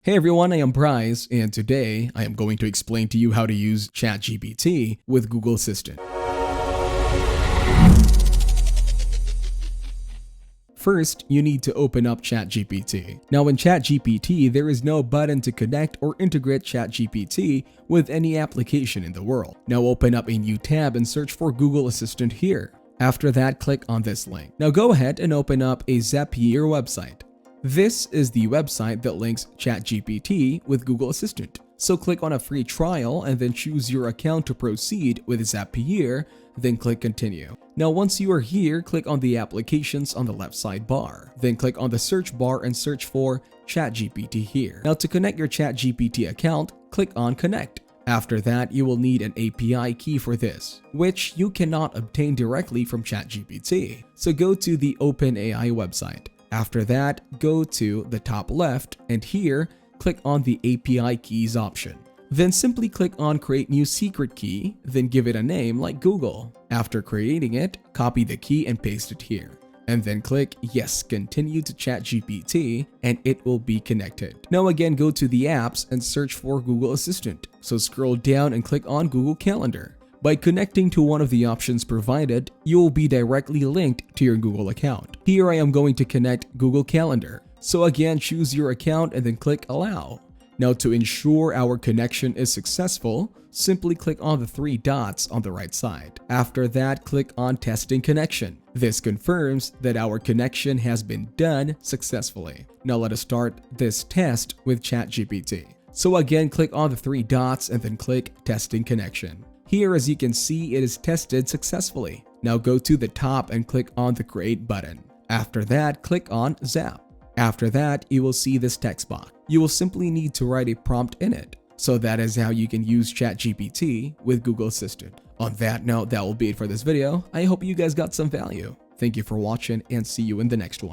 Hey everyone, I am Bryce, and today I am going to explain to you how to use ChatGPT with Google Assistant. First, you need to open up ChatGPT. Now in ChatGPT, there is no button to connect or integrate ChatGPT with any application in the world. Now open up a new tab and search for Google Assistant here. After that, click on this link. Now go ahead and open up a Zapier website. This is the website that links ChatGPT with Google Assistant. So click on a free trial and then choose your account to proceed with Zapier, then click continue. Now once you are here, click on the applications on the left sidebar. Then click on the search bar and search for ChatGPT here. Now to connect your ChatGPT account, click on connect. After that, you will need an API key for this, which you cannot obtain directly from ChatGPT. So go to the OpenAI website. After that, go to the top left and here, click on the API keys option. Then simply click on create new secret key, then give it a name like Google. After creating it, copy the key and paste it here. And then click yes, continue to ChatGPT and it will be connected. Now again, go to the apps and search for Google Assistant. So scroll down and click on Google Calendar. By connecting to one of the options provided, you will be directly linked to your Google account. Here I am going to connect Google Calendar. So again, choose your account and then click allow. Now to ensure our connection is successful, simply click on the three dots on the right side. After that, click on testing connection. This confirms that our connection has been done successfully. Now let us start this test with ChatGPT. So again, click on the three dots and then click testing connection. Here, as you can see, it is tested successfully. Now go to the top and click on the create button. After that, click on zap. After that, you will see this text box. You will simply need to write a prompt in it. So that is how you can use ChatGPT with Google Assistant. On that note, that will be it for this video. I hope you guys got some value. Thank you for watching and see you in the next one.